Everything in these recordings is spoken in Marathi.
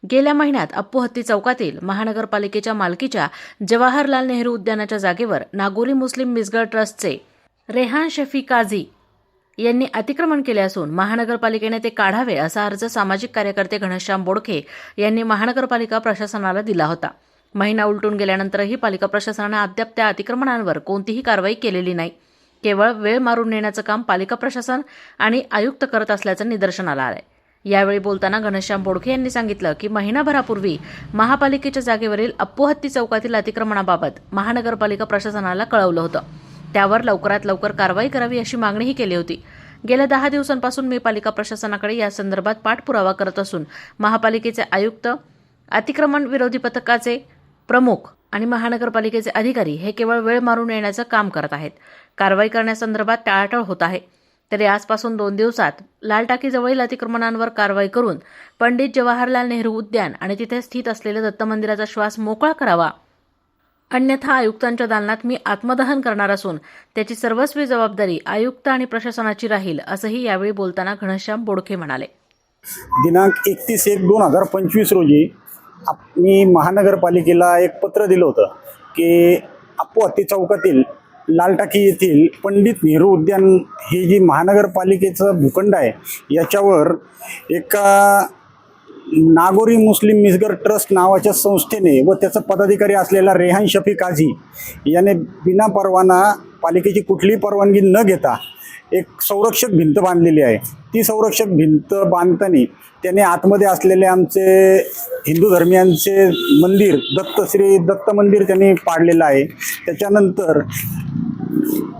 गेल्या महिन्यात अप्पोहत्ती चौकातील महानगरपालिकेच्या मालकीच्या जवाहरलाल नेहरू उद्यानाच्या जागेवर नागोरी मुस्लिम मिसगर ट्रस्टचे रेहान शफी काझी यांनी अतिक्रमण केले असून महानगरपालिकेने ते काढावे असा अर्ज सामाजिक कार्यकर्ते घनश्याम बोडखे यांनी महानगरपालिका प्रशासनाला दिला होता। महिना उलटून गेल्यानंतरही पालिका प्रशासनाने अद्याप त्या अतिक्रमणांवर कोणतीही कारवाई केलेली नाही। केवळ वेळ मारून नेण्याचं काम पालिका प्रशासन आणि आयुक्त करत असल्याचं निदर्शनाला आलंय। यावेळी बोलताना घनश्याम बोडखे यांनी सांगितलं की महिनाभरापूर्वी महापालिकेच्या जागेवरील अप्पोहत्ती चौकातील अतिक्रमणाबाबत महानगरपालिका प्रशासनाला कळवलं होतं। त्यावर लवकरात लवकर कारवाई करावी अशी मागणीही केली होती। गेल्या 10 दिवसांपासून मी पालिका प्रशासनाकडे या संदर्भात पाठपुरावा करत असून महापालिकेचे आयुक्त, अतिक्रमण विरोधी पथकाचे प्रमुख आणि महानगरपालिकेचे अधिकारी हे केवळ वेळ मारून येण्याचं काम करत आहेत। कारवाई करण्यासंदर्भात टाळाटाळ होत आहे। तरी आजपासून 2 दिवसात लाल टाकीजवळील अतिक्रमणांवर कारवाई करून पंडित जवाहरलाल नेहरू उद्यान आणि तिथे स्थित असलेल्या दत्त मंदिराचा श्वास मोकळा करावा, अन्यथा आयुक्तांच्या दालनात मी आत्मदहन करणार असून त्याची सर्वस्वी जबाबदारी आयुक्त आणि प्रशासनाची राहील, असंही यावेळी बोलताना घनश्याम बोडखे म्हणाले। दिनांक 31/1/2025 रोजी मी महानगरपालिकेला एक पत्र दिलं होतं की अप्पोहत्ती चौकातील लाल टाकी येथील पंडित नेहरू उद्यान हे जी महानगरपालिकेचं भूखंड आहे याच्यावर एका नागोरी मुस्लिम मिसगर ट्रस्ट नावाच्या संस्थेने व त्याचा पदाधिकारी असलेला रेहान शफी काझी याने बिना परवाना पालिकेची कुठलीही परवानगी न घेता एक संरक्षक भिंत बांधलेली आहे। ती संरक्षक भिंत बांधताना त्याने आतमध्ये असलेले आमचे हिंदू धर्मियांचे मंदिर श्री दत्त मंदिर त्यांनी पाडलेलं आहे। त्याच्यानंतर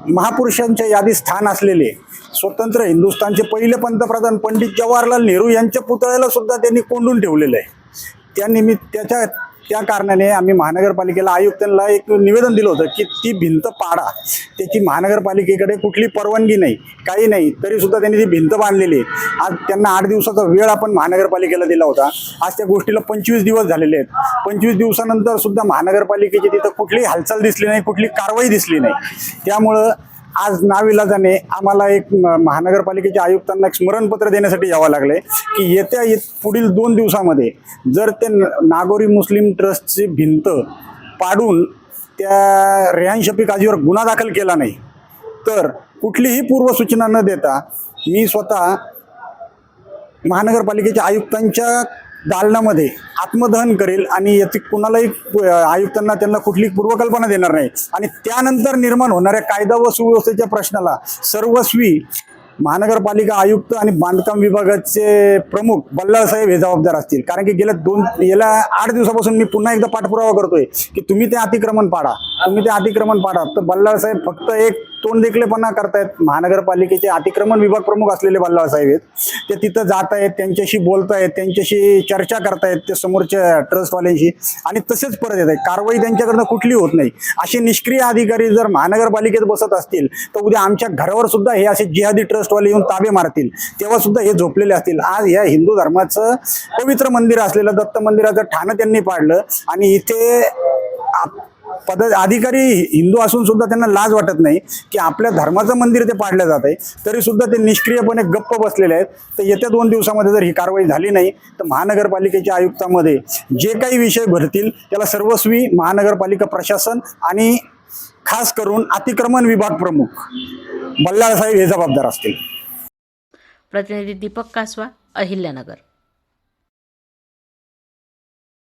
महापुरुषांच्या यादीत स्थान असलेले स्वतंत्र हिंदुस्थानचे पहिले पंतप्रधान पंडित जवाहरलाल नेहरू यांच्या पुतळ्याला सुद्धा त्यांनी कोंडून ठेवलेलं आहे। त्या कारणाने आम्ही महानगरपालिकेला आयुक्तांना एक निवेदन दिलं होतं की ती भिंत पाडा। त्याची महानगरपालिकेकडे कुठली परवानगी नाही, काही नाही, तरी सुद्धा त्यांनी ती भिंत बांधलेली आहे। आज त्यांना 8 दिवसाचा वेळ आपण महानगरपालिकेला दिला होता। आज त्या गोष्टीला 25 दिवस झालेले आहेत। 25 दिवसानंतर सुद्धा महानगरपालिकेची तिथं कुठलीही हालचाल दिसली नाही, कुठली कारवाई दिसली नाही। त्यामुळं आज नाविलाजाने आम्हाला एक महानगरपालिकेच्या आयुक्तांना एक स्मरणपत्र देण्यासाठी यावं लागले की पुढील 2 दिवसामध्ये जर ते नागोरी मुस्लिम ट्रस्टची भिंत पाडून त्या रेहान शफी काझीवर गुन्हा दाखल केला नाही तर कुठलीही पूर्वसूचना न देता मी स्वतः महानगरपालिकेच्या आयुक्तांच्या दालनामध्ये आत्मदहन करेल आणि याची कुणालाही आयुक्तांना त्यांना कुठली पूर्वकल्पना देणार नाही। आणि त्यानंतर निर्माण होणाऱ्या कायदा व सुव्यवस्थेच्या प्रश्नाला सर्वस्वी महानगरपालिका आयुक्त आणि बांधकाम विभागाचे प्रमुख बल्लाळ साहेब हे जबाबदार असतील। कारण की गेल्या 8 दिवसापासून मी पुन्हा एकदा पाठपुरावा करतोय की तुम्ही ते अतिक्रमण पाडा, तुम्ही ते अतिक्रमण पाडा। तर बल्लाळ साहेब फक्त एक तोंडदेखलेपणा करतायत। महानगरपालिकेचे अतिक्रमण विभाग प्रमुख असलेले बल्लाळ साहेब आहेत, ते तिथं जात आहेत, त्यांच्याशी बोलतायत, त्यांच्याशी चर्चा करतायत ते समोरच्या ट्रस्टवाल्यांशी आणि तसेच परत येत आहेत। कारवाई त्यांच्याकडनं कुठली होत नाही। असे निष्क्रिय अधिकारी जर महानगरपालिकेत बसत असतील तर उद्या आमच्या घरावर सुद्धा हे असे जिहादी ट्रस्टवाले येऊन ताबे मारतील, तेव्हा सुद्धा हे झोपलेले असतील। आज या हिंदू धर्माचं पवित्र मंदिर असलेलं दत्त मंदिराचं ठाणं त्यांनी पाडलं आणि इथे अधिकारी हिंदू असून सुद्धा त्यांना लाज वाटत नाही की आपल्या धर्माचं मंदिर ते पाडलं जात आहे, तरी सुद्धा ते निष्क्रियपणे गप्प बसलेले आहेत। तर येत्या 2 दिवसामध्ये जर ही कारवाई झाली नाही तर महानगरपालिकेच्या आयुक्तामध्ये जे काही विषय भरतील त्याला सर्वस्वी महानगरपालिका प्रशासन आणि खास करून अतिक्रमण विभाग प्रमुख बल्लाळ साहेब हे जबाबदार असतील। प्रतिनिधी दीपक कासवा, अहिल्यानगर।